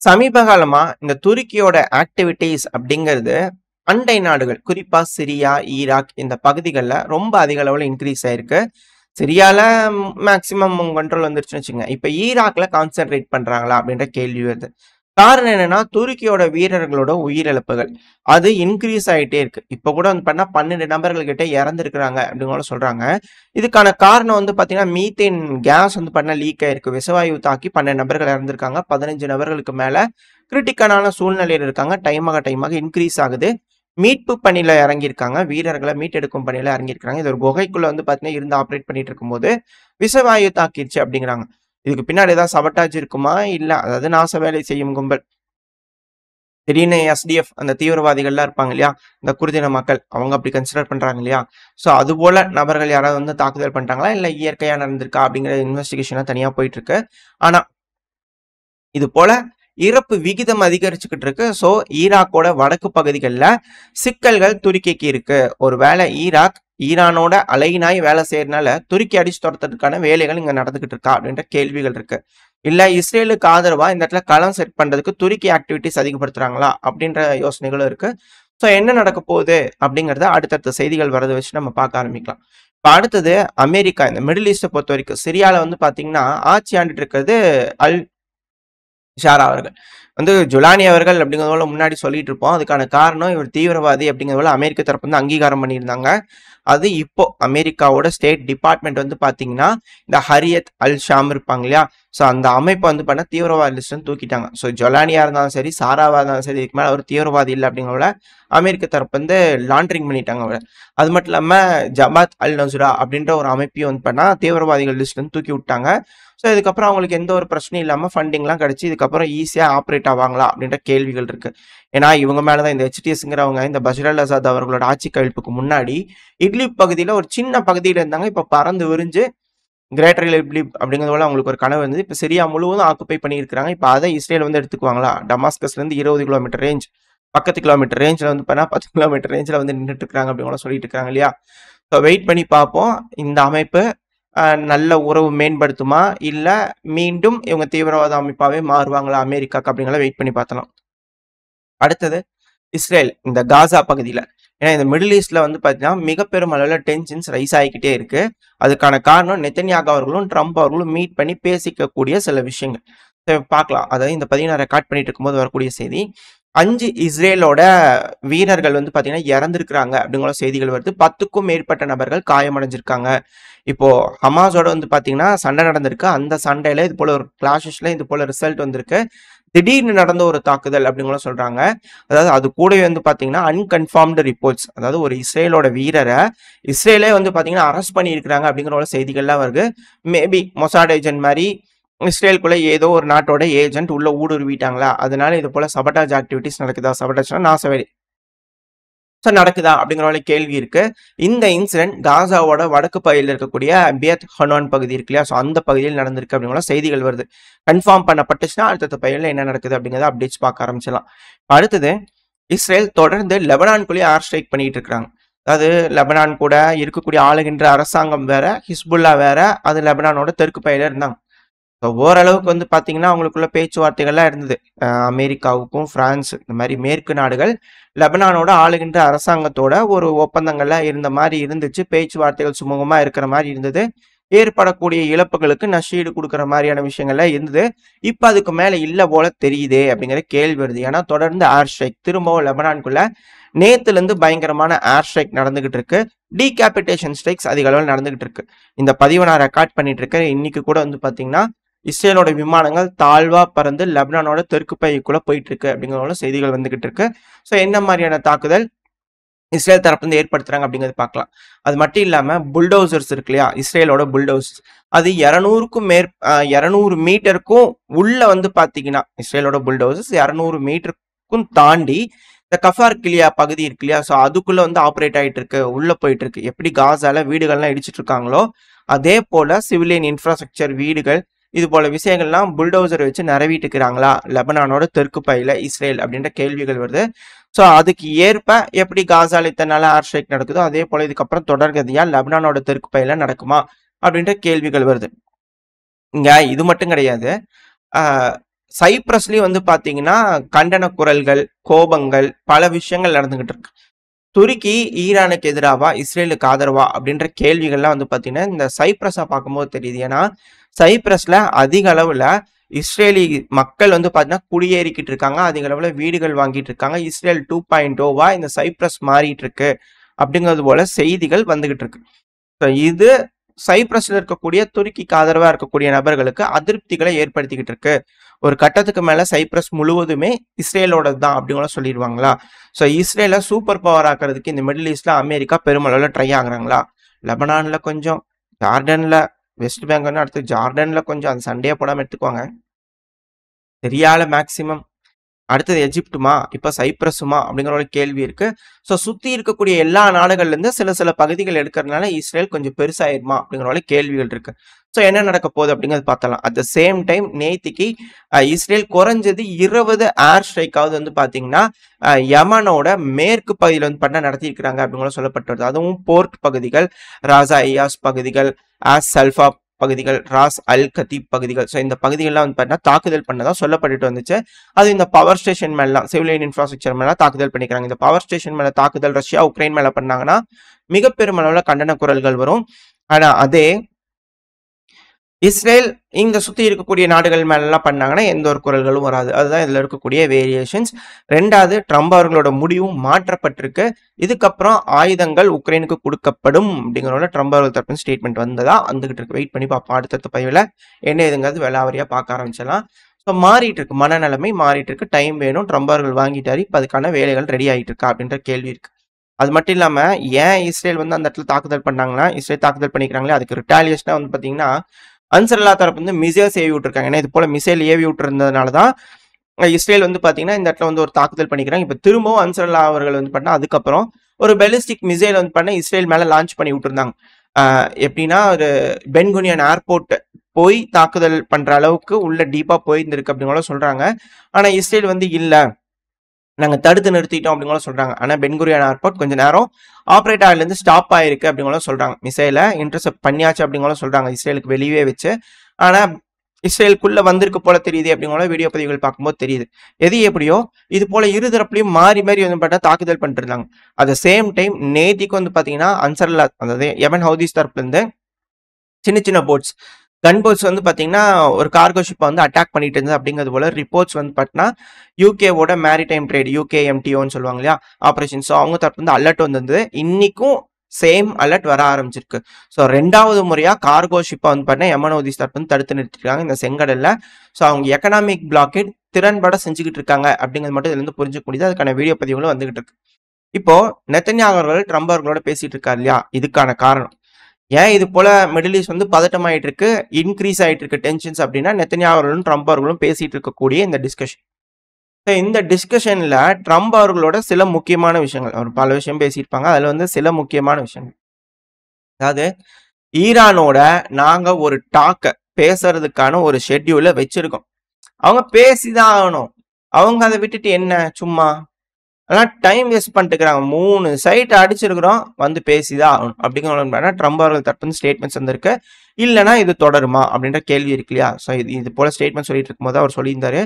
சமீப காலமா இந்த துருக்கியோட ஆக்டிவிட்டீஸ் அப்படிங்கிறது அண்டை நாடுகள், குறிப்பா சிரியா, ஈராக் இந்த பகுதிகள்ல ரொம்ப அதிக அளவுல இன்கிரீஸ் ஆயிருக்கு. சிரியால மேக்ஸிமம் கண்ட்ரோல் வந்துருச்சுன்னு வச்சுக்கங்க. இப்ப ஈராக்ல கான்சன்ட்ரேட் பண்றாங்களா? அப்படின்ற கேள்வி வருது. காரணம் என்னன்னா, துருக்கியோட வீரர்களோட உயிரிழப்புகள். அது இன்கிரீஸ் ஆயிட்டே இருக்கு. இப்ப கூட வந்து பார்த்தா 12 நபர்கள் கிட்ட இறந்திருக்கிறாங்க அப்படின்னு கூட சொல்றாங்க. இதுக்கான காரணம் வந்து பார்த்தீங்கன்னா, மீத்தேன் கேஸ் வந்து பார்த்தீங்கன்னா லீக் ஆயிருக்கு. விஷவாயு தாக்கி 12 நபர்கள் இறந்திருக்காங்க. 15 நபர்களுக்கு மேல கிரிட்டிக்கலான சூழ்நிலையில இருக்காங்க. டைமாக இன்கிரீஸ் ஆகுது. மீட்பு பணியில இறங்கியிருக்காங்க. வீரர்கள மீட்டெடுக்கும் பணியில இறங்கியிருக்காங்க. இது ஒரு குகைக்குள்ள வந்து பார்த்தீங்கன்னா, இருந்து ஆப்பரேட் பண்ணிட்டு இருக்கும்போது, விஷவாயு தாக்கிருச்சு அப்படிங்கிறாங்க. இதுக்கு பின்னாடி ஏதாவது சபட்டாஜ் இருக்குமா? இல்ல. அதாவது நாச வேலை செய்யும் கும்பல். திடீர்னு எஸ்டிஎஃப் அந்த தீவிரவாதிகள்லாம் இருப்பாங்க இல்லையா? இந்த குர்தின மக்கள். அவங்க அப்படி கன்சிடர் பண்றாங்க இல்லையா? ஸோ அதுபோல நபர்கள் யாராவது வந்து தாக்குதல் பண்ணிட்டாங்களா? இல்ல இயற்கையா நடந்திருக்கா? அப்படிங்கிற இன்வெஸ்டிகேஷன்லாம் தனியா போயிட்டு இருக்கு. ஆனா இது போல இறப்பு விகிதம் அதிகரிச்சுக்கிட்டு இருக்கு. ஸோ ஈராக்கோட வடக்கு பகுதிகளில் சிக்கல்கள் துருக்கிக்கு இருக்கு. ஒருவேளை ஈராக் ஈரானோட அலைனாய் வேலை செய்யறதுனால துருக்கி அடிச்சு துரத்துறதுக்கான வேலைகள் இங்க நடந்துகிட்டு இருக்கா அப்படின்ற கேள்விகள் இருக்கு. இல்ல இஸ்ரேலுக்கு ஆதரவா இந்த இடத்துல களம் செட் பண்றதுக்கு துருக்கி ஆக்டிவிட்டிஸ் அதிகப்படுத்துறாங்களா அப்படின்ற யோசனைகளும் இருக்கு. ஸோ என்ன நடக்க போகுது அப்படிங்கறத அடுத்தடுத்த செய்திகள் வரதை வச்சு நம்ம பார்க்க ஆரம்பிக்கலாம். இப்ப அடுத்தது அமெரிக்கா, இந்த மிடில் ஈஸ்டை பொறுத்த வரைக்கும் சிரியால வந்து பாத்தீங்கன்னா ஆட்சி ஆண்டுட்டு இருக்கிறது அல் ஷாரா அவர்கள். வந்து ஜுலானி அவர்கள் அப்படிங்கிறது போல முன்னாடி சொல்லிட்டு இருப்போம். அதுக்கான காரணம் இவர் தீவிரவாதி அப்படிங்கிறது போல அமெரிக்க தரப்பு வந்து அங்கீகாரம் பண்ணியிருந்தாங்க. அது இப்போ அமெரிக்காவோட ஸ்டேட் டிபார்ட்மெண்ட் வந்து பாத்தீங்கன்னா, இந்த ஹரியத் அல் ஷாம் இருப்பாங்க இல்லையா? ஸோ அந்த அமைப்பை வந்து பண்ண தீவிரவாத லிஸ்ட் வந்து தூக்கிட்டாங்க. ஸோ ஜொலானியா இருந்தாலும் சரி, சாராவா இருந்தாலும் சரி, இதுக்கு மேல அவர் தீவிரவாதி இல்லை அப்படிங்கிறவங்கள அமெரிக்க தரப்பு வந்து லாண்டரிங் பண்ணிட்டாங்க அவரை. அது மட்டும் இல்லாம ஜமாத் அல் நசுரா அப்படின்ற ஒரு அமைப்பையும் வந்து பண்ணா தீவிரவாதிகள் லிஸ்ட் வந்து தூக்கி விட்டாங்க. ஸோ இதுக்கப்புறம் அவங்களுக்கு எந்த ஒரு பிரச்சனையும் இல்லாமல் ஃபண்டிங்லாம் கிடைச்சி இதுக்கப்புறம் ஈஸியாக ஆப்ரேட் ஆவாங்களா அப்படின்ற கேள்விகள் இருக்கு. ஏன்னா இவங்க மேலதான் இந்த HTSங்கிறவங்க இந்த பஷர் அல் அசாத் அவர்களோட ஆட்சி கவிழ்ப்புக்கு முன்னாடி இட்லிப் பகுதியில ஒரு சின்ன பகுதியில இருந்தாங்க. இப்ப பறந்து விரிஞ்சு கிரேட்டர் இட்லிப் அப்படிங்கிறது போல அவங்களுக்கு ஒரு கனவு இருந்தது. இப்ப சிரியா முழுவதும் ஆக்குப்பை பண்ணியிருக்காங்க. இப்ப அதை இஸ்ரேல் வந்து எடுத்துக்குவாங்களா? டமாஸ்கஸ்ல இருந்து 20 கிலோமீட்டர் ரேஞ்ச், பக்கத்து கிலோமீட்டர் ரேஞ்சில் வந்து பண்ணா 10 கிலோமீட்டர் ரேஞ்சில் வந்து நின்றுட்டு இருக்காங்க அப்படின்னு சொல்லிட்டு இருக்காங்க இல்லையா? ஸோ வெயிட் பண்ணி பார்ப்போம். இந்த அமைப்பு நல்ல உறவு மேம்படுத்துமா? இல்ல மீண்டும் இவங்க தீவிரவாத அமைப்பாவே மாறுவாங்களா அமெரிக்காக்கு? அப்படிங்கிறத வெயிட் பண்ணி பார்த்தலாம். அடுத்தது இஸ்ரேல் இந்த காசா பகுதியில. ஏன்னா இந்த மிடில் ஈஸ்ட்ல வந்து பார்த்தீங்கன்னா மிக பெரும் அளவுல டென்ஷன்ஸ் ரைஸ் ஆகிக்கிட்டே இருக்கு. அதுக்கான காரணம் நெத்தன்யாகு அவர்களும் ட்ரம்ப் அவர்களும் மீட் பண்ணி பேசிக்கக்கூடிய சில விஷயங்கள். பார்க்கலாம். அதாவது இந்த 16 ரெக்கார்ட் பண்ணிட்டு இருக்கும்போது வரக்கூடிய செய்தி. 5 இஸ்ரேலோட வீரர்கள் வந்து பாத்தீங்கன்னா இறந்திருக்கிறாங்க அப்படிங்கிற செய்திகள் வருது. 10க்கும் மேற்பட்ட நபர்கள் காயமடைஞ்சிருக்காங்க. இப்போ ஹமாஸோட வந்து பாத்தீங்கன்னா சண்டை நடந்திருக்கு. அந்த சண்டையில இது போல ஒரு கிளாஷஸ்ல இது போல ரிசல்ட் வந்திருக்கு. திடீர்னு நடந்த ஒரு தாக்குதல் அப்படிங்கிற சொல்றாங்க. அதாவது அது கூடவே வந்து பாத்தீங்கன்னா அன்கன்ஃபார்ம்டு ரிப்போர்ட்ஸ், அதாவது ஒரு இஸ்ரேலோட வீரரை இஸ்ரேலே வந்து பாத்தீங்கன்னா அரெஸ்ட் பண்ணி இருக்கிறாங்க அப்படிங்கிற செய்திகள்லாம் வருது. மேபி மொசாட் ஏஜென்ட் மாதிரி இஸ்ரேலுக்குள்ள ஏதோ ஒரு நாட்டோட ஏஜென்ட் உள்ள ஊடுருவிட்டாங்களா? அதனால இது போல சபட்டாஜ் ஆக்டிவிட்டிஸ் நடக்குதா? சபட்டாஜ்னா நாசவேலி நடக்குதா? அப்படிங்கிற கேள்வி இருக்கு. இந்த இன்சிடென்ட் காசாவோட வடக்கு பகுதியில் இருக்கக்கூடிய பியத் ஹனோன் பகுதி இருக்கு இல்லையா? ஸோ அந்த பகுதியில் நடந்திருக்கு அப்படிங்கிற செய்திகள் வருது. கன்ஃபார்ம் பண்ணப்பட்டுச்சுன்னா அடுத்த பகுதியில் என்ன நடக்குது அப்படிங்கிறத அப்டேட்ஸ் பார்க்க ஆரம்பிச்சிடலாம். அடுத்தது இஸ்ரேல் தொடர்ந்து லெபனான்குள்ளேயே ஏர் ஸ்ட்ரைக் பண்ணிட்டு இருக்காங்க. அதாவது லெபனான் கூட இருக்கக்கூடிய ஆளுகின்ற அரசாங்கம் வேற, ஹிஸ்புல்லா வேற, அது லெபனானோட தெற்கு பகுதியில இருந்தாங்க. ஓரளவுக்கு வந்து பாத்தீங்கன்னா அவங்களுக்குள்ள பேச்சுவார்த்தைகள்லாம் இருந்தது. அமெரிக்காவுக்கும் பிரான்ஸ் இந்த மாதிரி மேற்கு நாடுகள் லெபனானோட ஆளுகின்ற அரசாங்கத்தோட ஒரு ஒப்பந்தங்கள்லாம் இருந்த மாதிரி இருந்துச்சு. பேச்சுவார்த்தைகள் சுமூகமா இருக்கிற மாதிரி இருந்தது. ஏற்படக்கூடிய இழப்புகளுக்கு நஷ்டீடு கொடுக்குற மாதிரியான விஷயங்கள்லாம் இருந்தது. இப்ப அதுக்கு மேல இல்ல போல தெரியுதே அப்படிங்கிற கேள்வி வருது. ஏன்னா தொடர்ந்து ஏர் ஸ்ட்ரைக் திரும்பவும் லெபனானுக்குள்ள நேத்துல இருந்து பயங்கரமான ஏர் ஸ்ட்ரைக் நடந்துகிட்டு இருக்கு. டீகேபிட்டேஷன் ஸ்ட்ரைக்ஸ் அதிக அளவில் நடந்துகிட்டு இருக்கு. இந்த பதிவை நான் ரெக்கார்ட் பண்ணிட்டு இருக்கேன். இன்னைக்கு கூட வந்து பாத்தீங்கன்னா இஸ்ரேலோட விமானங்கள் தாழ்வா பறந்து லெபனானோட தெற்கு பகுதிக்குள்ள போயிட்டு இருக்கு அப்படிங்கிற செய்திகள் வந்துகிட்டு இருக்கு. ஸோ என்ன மாதிரியான தாக்குதல் இஸ்ரேல் தரப்பு வந்து ஏற்படுத்துறாங்க அப்படிங்கிறது பார்க்கலாம். அது மட்டும் இல்லாம புல்டோசர்ஸ் இருக்கு இல்லையா? இஸ்ரேலோட புல்டோசர்ஸ் அது 200 மீட்டருக்கும் உள்ள வந்து பாத்தீங்கன்னா இஸ்ரேலோட புல்டோசர்ஸ் 200 மீட்டருக்கும் தாண்டி இந்த கஃபார் கிலியா பகுதி இருக்கு இல்லையா? ஸோ அதுக்குள்ள வந்து ஆப்ரேட் ஆயிட்டு இருக்கு, உள்ள போயிட்டு இருக்கு. எப்படி காசால வீடுகள்லாம் இடிச்சிட்டு இருக்காங்களோ அதே போல சிவிலியன் இன்ஃப்ராஸ்ட்ரக்சர், வீடுகள், இது போல விஷயங்கள்லாம் புல்டோசர் வச்சு நிறவிட்டு இருக்கிறாங்களா லெபனானோட தெற்கு பகுதியில இஸ்ரேல் அப்படின்ற கேள்விகள் வருது. ஸோ அதுக்கு ஏற்ப எப்படி காசால இத்தனை நாளா ஏர் ஸ்ட்ரைக் நடக்குதோ அதே போல இதுக்கப்புறம் தொடர்கதியா லெபனானோட தெற்கு பகுதியில நடக்குமா அப்படின்ற கேள்விகள் வருது. இங்க இது மட்டும் கிடையாது. சைப்ரஸ்லயும் வந்து பாத்தீங்கன்னா கண்டன குரல்கள், கோபங்கள், பல விஷயங்கள் நடந்துகிட்டு இருக்கு. துருக்கி ஈரானுக்கு எதிராவா, இஸ்ரேலுக்கு ஆதரவா அப்படின்ற கேள்விகள்லாம் வந்து பாத்தீங்கன்னா இந்த சைப்ரஸை பார்க்கும்போது தெரியுது. ஏன்னா சைப்ரஸ்ல அதிக அளவுல இஸ்ரேலி மக்கள் வந்து பாத்தீங்கன்னா குடியேறிக்கிட்டு இருக்காங்க, அதிக அளவுல வீடுகள் வாங்கிட்டு இருக்காங்க. இஸ்ரேல் 2.0வா இந்த சைப்ரஸ் மாறிட்டு இருக்கு அப்படிங்கிறது போல செய்திகள் வந்துகிட்டு இருக்கு. இது சைப்ரஸ்ல இருக்கக்கூடிய துருக்கிக்கு ஆதரவா இருக்கக்கூடிய நபர்களுக்கு அதிருப்திகளை ஏற்படுத்திக்கிட்டு இருக்கு. ஒரு கட்டத்துக்கு மேல சைப்ரஸ் முழுவதுமே இஸ்ரேலோட தான் அப்படிங்களா சொல்லிடுவாங்களா? ஸோ இஸ்ரேலை சூப்பர் பவர் ஆக்குறதுக்கு இந்த மிடில் ஈஸ்ட்ல அமெரிக்கா பெருமளவுல ட்ரை ஆகுறாங்களா? லெபனான்ல கொஞ்சம், ஜார்டன்ல, வெஸ்ட் பேங்க்னு அடுத்து ஜார்டன்ல கொஞ்சம், அந்த சண்டையை போடாம எடுத்துக்குவாங்க. சிரியால மேக்சிமம், அடுத்தது எஜிப்டுமா, இப்ப சைப்ரஸுமா அப்படிங்கிற ஒரு கேள்வி இருக்கு. ஸோ சுத்தி இருக்கக்கூடிய எல்லா நாடுகள்ல இருந்து சில சில பகுதிகள் எடுக்கிறதுனால இஸ்ரேல் கொஞ்சம் பெருசாயிருமா அப்படிங்கிற ஒரு கேள்விகள் இருக்கு. ஸோ என்ன நடக்க போகுது அப்படிங்கிறது பார்த்தலாம். அட் த சேம் டைம் நேத்திக்கு இஸ்ரேல் குறைஞ்சது 20 ஏர் ஸ்ட்ரைக்காவது வந்து பாத்தீங்கன்னா யமனோட மேற்கு பகுதியில் வந்து பண்ண நடத்தியிருக்கிறாங்க அப்படிங்கிற சொல்லப்பட்டு வருது. அதுவும் போர்ட் பகுதிகள், ராசா ஐயாஸ் பகுதிகள், ஆஸ் சல்ஃபா பகுதிகள், ராஸ் அல் கத்தீப் பகுதிகள். ஸோ இந்த பகுதிகள்லாம் வந்து பார்த்தீங்கன்னா தாக்குதல் பண்ணதான் சொல்லப்பட்டு வந்துச்சு. அது இந்த பவர் ஸ்டேஷன் மேலாம், சிவிலியன் இன்ஃப்ராஸ்ட்ரக்சர் மேல தாக்குதல் பண்ணிக்கிறாங்க. இந்த பவர் ஸ்டேஷன் மேல தாக்குதல் ரஷ்யா உக்ரைன் மேல பண்ணாங்கன்னா மிக பெருமளவுல கண்டன குரல்கள் வரும். ஆனா அதே இஸ்ரேல் இங்க சுத்தி இருக்கக்கூடிய நாடுகள் மேலாம் பண்ணாங்கன்னா எந்த ஒரு குரல்களும் வராது. அதுதான் இதுல இருக்கக்கூடிய வேரியேஷன்ஸ். ரெண்டாவது, ட்ரம்ப் அவர்களோட முடிவும் மாற்றப்பட்டிருக்கு. இதுக்கப்புறம் ஆயுதங்கள் உக்ரைனுக்கு கொடுக்கப்படும் அப்படிங்கிறோட ட்ரம்ப் அவர்கள் தரப்பு ஸ்டேட்மெண்ட் வந்ததா வந்துகிட்டு இருக்கு. வெயிட் பண்ணி பார்ப்போம். அடுத்தடுத்த பதிவில் என்ன இதுங்கிறது விலாவரியா பார்க்க ஆரம்பிச்சலாம். ஸோ மாறிட்டு இருக்கு, மனநிலைமை மாறிட்டு இருக்கு. டைம் வேணும். ட்ரம்ப் அவர்கள் வாங்கிட்டாரு, இப்போ அதுக்கான வேலைகள் ரெடி ஆகிட்டு இருக்கா அப்படின்ற கேள்வி இருக்கு. அது மட்டும் இல்லாம ஏன் இஸ்ரேல் வந்து அந்த இடத்துல தாக்குதல் பண்ணாங்கன்னா, இஸ்ரேல் தாக்குதல் பண்ணிக்கிறாங்களே அதுக்கு ரிட்டாலியேஷனா வந்து பாத்தீங்கன்னா அன்சர்லா தரப்பு வந்து மிசைல்ஸ் ஏவி விட்டுருக்காங்க. ஏன்னா இது போல மிசைல் ஏவி விட்டுருந்ததுனால தான் இஸ்ரேல் வந்து பாத்தீங்கன்னா இந்த இடத்துல வந்து ஒரு தாக்குதல் பண்ணிக்கிறாங்க. இப்ப திரும்பவும் அன்சர்லா அவர்கள் வந்து பண்ணா அதுக்கப்புறம் ஒரு பெலிஸ்டிக் மிசைல் வந்து பண்ண இஸ்ரேல் மேல லான்ச் பண்ணி விட்டுருந்தாங்க. எப்படின்னா ஒரு பென்குனியன் ஏர்போர்ட் போய் தாக்குதல் பண்ற அளவுக்கு உள்ள டீப்பா போயிருந்திருக்கு அப்படிங்கிற சொல்றாங்க. ஆனா இஸ்ரேல் வந்து இல்ல, நாங்க தடுத்து நிறுத்திட்டோம் அப்படிங்கிற சொல்றாங்க. ஆனா பென்குரியான் ஏர்போர்ட் கொஞ்ச நேரம் ஆப்ரேட் ஆகிலிருந்து ஸ்டாப் ஆயிருக்கு அப்படிங்கிற சொல்றாங்க. மிசைலை இன்டர்செப்ட் பண்ணியாச்சு அப்படிங்கிற சொல்றாங்க இஸ்ரேலுக்கு வெளியே வச்சு. ஆனா இஸ்ரேலுக்குள்ள வந்திருக்கு போல தெரியுது அப்படிங்கிற வீடியோ பதிவுகள் பார்க்கும்போது தெரியுது. எது எப்படியோ இது போல இருதரப்புலையும் மாறி மாறி வந்து பார்த்தா தாக்குதல் பண்ணிட்டு இருந்தாங்க. அட் சேம் டைம் நேத்திக்கு வந்து பாத்தீங்கன்னா அன்சர்லா, அதாவது யமன் ஹவுதிஸ் தரப்புல இருந்து சின்ன சின்ன போட்ஸ், கன் போட்ஸ் வந்து பாத்தீங்கன்னா ஒரு கார்கோ ஷிப்பை வந்து அட்டாக் பண்ணிட்டு இருந்தது அப்படிங்கிறது போல ரிப்போர்ட்ஸ் வந்து பார்த்தீங்கன்னா யூகேவோட மேரிடைம் ட்ரேட், யூகேஎம்டிஓன்னு சொல்லுவாங்க இல்லையா ஆப்ரேஷன். ஸோ அவங்க தரப்பு வந்து அலர்ட் வந்திருந்தது. இன்னைக்கும் சேம் அலர்ட் வர ஆரம்பிச்சிருக்கு. ஸோ ரெண்டாவது முறையா கார்கோ ஷிப்பை வந்து பார்த்தீங்கன்னா யமன் ஹவுதிஸ் தரப்பு வந்து தடுத்து நிறுத்திருக்காங்க இந்த செங்கடல்ல. ஸோ அவங்க எக்கனாமிக் பிளாக்கெட் திறன்பட செஞ்சுக்கிட்டு இருக்காங்க அப்படிங்கிறது மட்டும் இதுல இருந்து புரிஞ்சுக்க முடியுது. அதுக்கான வீடியோ பதிவுகளும் வந்துகிட்டு இருக்கு. இப்போ நெத்தன்யாகு அவர்கள் ட்ரம்ப் அவர்களோட பேசிட்டு இருக்காரு இல்லையா, இதுக்கான காரணம் ஏன் இது போல மிடில் ஈஸ்ட் வந்து பதட்டம் ஆயிட்டு இருக்கு, இன்க்ரீஸ் ஆயிட்டு இருக்கு டென்ஷன்ஸ் அப்படின்னா நெத்தன்யாகு அவர்களும் ட்ரம்ப் அவர்களும் பேசிட்டு இருக்கக்கூடிய இந்த டிஸ்கஷன். இந்த டிஸ்கஷன்ல ட்ரம்ப் அவர்களோட சில முக்கியமான விஷயங்கள், அவர் பல விஷயம் பேசியிருப்பாங்க, அதுல வந்து சில முக்கியமான விஷயங்கள், அதாவது ஈரானோட நாங்க ஒரு டாக்க பேசுறதுக்கான ஒரு ஷெட்யூல வச்சிருக்கோம், அவங்க பேசிதான் ஆகணும், அவங்க அதை விட்டுட்டு என்ன சும்மா ஆனால் டைம் வேஸ்ட் பண்ணிட்டுக்கிறாங்க, 3 சைட் அடிச்சிருக்கிறோம், வந்து பேசிதான் ஆகணும் அப்படிங்கிற ட்ரம்ப் அவர்கள் தரப்பு ஸ்டேட்மெண்ட்ஸ் வந்திருக்கு. இல்லைன்னா இது தொடருமா அப்படின்ற கேள்வி இருக்கு இல்லையா. ஸோ இது போல ஸ்டேட்மெண்ட் சொல்லிட்டு இருக்கும்போது அவர் சொல்லியிருந்தாரு,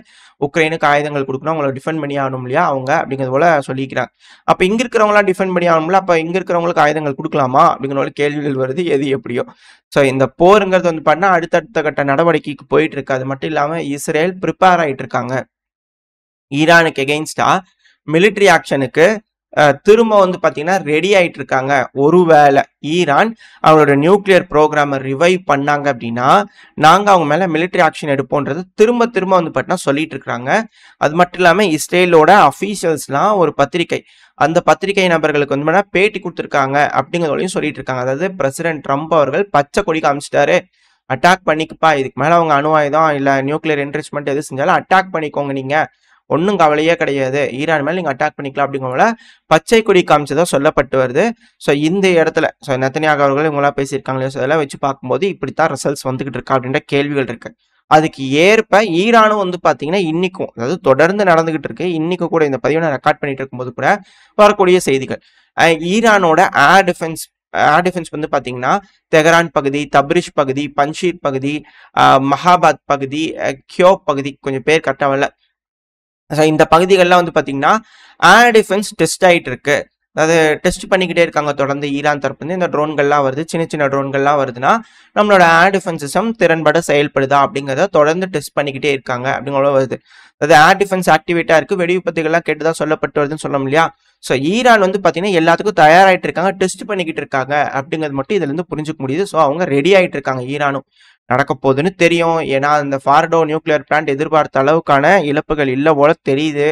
உக்ரைனுக்கு ஆயுதங்கள் கொடுக்கணும், அவங்களை டிஃபெண்ட் பண்ணி ஆகணும் இல்லையா அவங்க அப்படிங்கிறது போல சொல்லிக்கிறாங்க. அப்போ இங்க இருக்கிறவங்களாம் டிஃபெண்ட் பண்ணி ஆகணும்ல, அப்போ இங்க இருக்கிறவங்களுக்கு ஆயுதங்கள் கொடுக்கலாமா அப்படிங்கிற கேள்விகள் வருது. எது எப்படியோ ஸோ இந்த போருங்கிறது வந்து பார்த்தா அடுத்தடுத்த கட்ட நடவடிக்கைக்கு போயிட்டு இருக்கு. அது மட்டும் இல்லாம இஸ்ரேல் ப்ரிப்பேர் ஆயிட்டு இருக்காங்க ஈரானுக்கு எகெயின்ஸ்டா மிலிட்ரி ஆக்ஷனுக்கு. திரும்ப வந்து பாத்தீங்கன்னா ரெடி ஆயிட்டு இருக்காங்க. ஒருவேளை ஈரான் அவங்களோட நியூக்ளியர் ப்ரோக்ராமை ரிவைவ் பண்ணாங்க அப்படின்னா நாங்க அவங்க மேல மிலிட்ரி ஆக்ஷன் எடுப்போன்றது திரும்ப திரும்ப வந்து பாத்தீங்கன்னா சொல்லிட்டு இருக்காங்க. அது மட்டும் இல்லாம இஸ்ரேலோட அஃபீஷியல்ஸ்லாம் ஒரு பத்திரிகை, அந்த பத்திரிகை நபர்களுக்கு வந்து பேட்டி கொடுத்துருக்காங்க அப்படிங்கிறதையும் சொல்லிட்டு இருக்காங்க. அதாவது பிரசிடென்ட் ட்ரம்ப் அவர்கள் பச்சை கொடி காமிச்சிட்டாரு, அட்டாக் பண்ணிக்குப்பா, இதுக்கு மேல அவங்க அணு ஆயுதம் இல்ல நியூக்ளியர் என்ரிச்மெண்ட் எது செஞ்சாலும் அட்டாக் பண்ணிக்கோங்க, நீங்க ஒன்றும் கவலையே கிடையாது, ஈரான் மேல நீங்க அட்டாக் பண்ணிக்கலாம் அப்படிங்கிற பச்சை கொடி காமிச்சதான் சொல்லப்பட்டு வருது. ஸோ இந்த இடத்துல நெத்தன்யாகு அவர்கள் இவங்களாம் பேசியிருக்காங்களே, ஸோ இதெல்லாம் வச்சு பார்க்கும்போது இப்படித்தான் ரிசல்ட்ஸ் வந்துகிட்டு இருக்கா அப்படின்ற கேள்விகள் இருக்கு. அதுக்கு ஏற்ப ஈரானும் வந்து பாத்தீங்கன்னா இன்னைக்கும், அதாவது தொடர்ந்து நடந்துகிட்டு இருக்கு, இன்னைக்கு கூட இந்த பதிவை நான் ரெக்கார்ட் பண்ணிட்டு இருக்கும்போது கூட வரக்கூடிய செய்திகள், ஈரானோட ஏர் டிஃபென்ஸ் ஏர் டிஃபென்ஸ் வந்து பார்த்தீங்கன்னா, தெஹரான் பகுதி, தப்ரிஷ் பகுதி, பன்ஷீர் பகுதி, மஹாபாத் பகுதி, கியோப் பகுதி கொஞ்சம் பேர் கரெக்டா வரல. ஸோ இந்த பகுதிகள்லாம் வந்து பார்த்தீங்கன்னா, ஏர் டிஃபென்ஸ் டெஸ்ட் ஆயிட்டு இருக்கு. அதாவது டெஸ்ட் பண்ணிக்கிட்டே இருக்காங்க தொடர்ந்து ஈரான் தரப்புலேருந்து. இந்த ட்ரோன்கள்லாம் வருது, சின்ன சின்ன ட்ரோன்கள்லாம் வருதுன்னா, நம்மளோட ஏர் டிஃபென்ஸ் சிஸ்டம் திறன்பட செயல்படுதா அப்படிங்கிறத தொடர்ந்து டெஸ்ட் பண்ணிக்கிட்டே இருக்காங்க அப்படிங்கிற வருது. அதாவது ஏர் டிஃபென்ஸ் ஆக்டிவேட்டா இருக்கு, வெடி விபத்துகள்லாம் கேட்டுதா சொல்லப்பட்டு வருதுன்னு சொல்லணும் இல்லையா? ஸோ ஈரான் வந்து பார்த்தீங்கன்னா எல்லாத்துக்கும் தயாராகிட்டு இருக்காங்க, டெஸ்ட் பண்ணிக்கிட்டு இருக்காங்க அப்படிங்கிறது மட்டும் இதுல இருந்து புரிஞ்சுக்க முடியுது. ஸோ அவங்க ரெடி ஆயிட்டு இருக்காங்க ஈரானும். நடக்க போகுதுன்னு தெரியும். ஏன்னா அந்த ஃபார்டோ நியூக்ளியர் பிளான்ட் எதிர்பார்த்த அளவுக்கான இழப்புகள் இல்லை போல தெரியுது.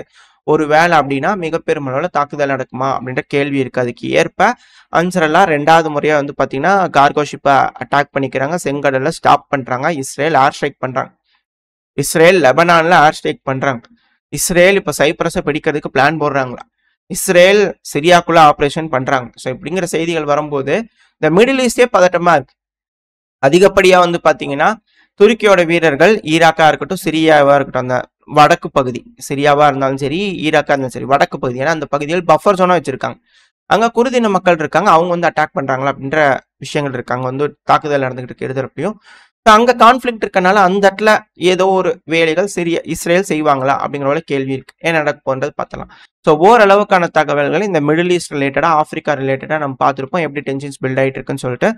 ஒரு வேளை அப்படின்னா மிகப்பெரும் அளவில் தாக்குதல் நடக்குமா அப்படின்ற கேள்வி இருக்கு. அதுக்கு ஏற்ப அன்சரெல்லாம் 2வது முறையா வந்து பார்த்தீங்கன்னா கார்கோ ஷிப்பை அட்டாக் பண்ணிக்கிறாங்க, செங்கடல்ல ஸ்டாப் பண்றாங்க, இஸ்ரேல் ஏர் ஸ்ட்ரைக் பண்றாங்க. இஸ்ரேல் லெபனான்ல ஏர் ஸ்ட்ரைக் பண்றாங்க. இஸ்ரேல் இப்ப சைப்ரஸை பிடிக்கிறதுக்கு பிளான் போடுறாங்களா? இஸ்ரேல் சிரியாக்குள்ள ஆபரேஷன் பண்றாங்க. ஸோ இப்படிங்கிற செய்திகள் வரும்போது இந்த மிடில் ஈஸ்டே பதட்டமா இருக்கு. அதிகப்படியா வந்து பாத்தீங்கன்னா துருக்கியோட வீரர்கள் ஈராக்கா இருக்கட்டும், சிரியாவா இருக்கட்டும், அந்த வடக்கு பகுதி, சிரியாவா இருந்தாலும் சரி, ஈராக்கா இருந்தாலும் சரி, வடக்கு பகுதி, ஏன்னா அந்த பகுதியில் பஃபர் ஜோனா வச்சிருக்காங்க. அங்க குருதின மக்கள் இருக்காங்க, அவங்க வந்து அட்டாக் பண்றாங்களா அப்படின்ற விஷயங்கள் இருக்காங்க. வந்து தாக்குதல் நடந்துகிட்டு இருக்கு இருதரப்பையும். அங்க கான்ஃபிளிக்ட் இருக்கனால அந்த இடத்துல ஏதோ ஒரு வேலைகள் இஸ்ரேல் செய்வாங்களா அப்படிங்கிற கேள்வி இருக்கு. ஏன் நடக்க போன்றது பார்த்தலாம். ஸோ ஓரளவுக்கான தகவல்கள் இந்த மிடில் ஈஸ்ட் ரிலேட்டடா, ஆப்பிரிக்கா ரிலேட்டடா நம்ம பார்த்துருப்போம், எப்படி டென்ஷன்ஸ் பில்ட் ஆகிட்டு இருக்குன்னு சொல்லிட்டு.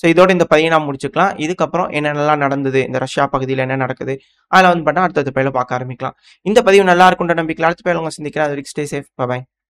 ஸோ இதோட இந்த பதிவை நாம் முடிச்சுக்கலாம். இதுக்கப்புறம் என்னென்னலாம் நடந்தது, இந்த ரஷ்யா பகுதியில் என்ன நடக்குது, அதில் வந்து பண்ணால் அடுத்தடுத்த பயில பார்க்க ஆரம்பிக்கலாம். இந்த பதிவு நல்லா இருக்குன்ற நம்பிக்கையில் அடுத்த பயில உங்க சந்திக்கிறேன். அது வரைக்கும் ஸ்டே சேஃப். பாய்.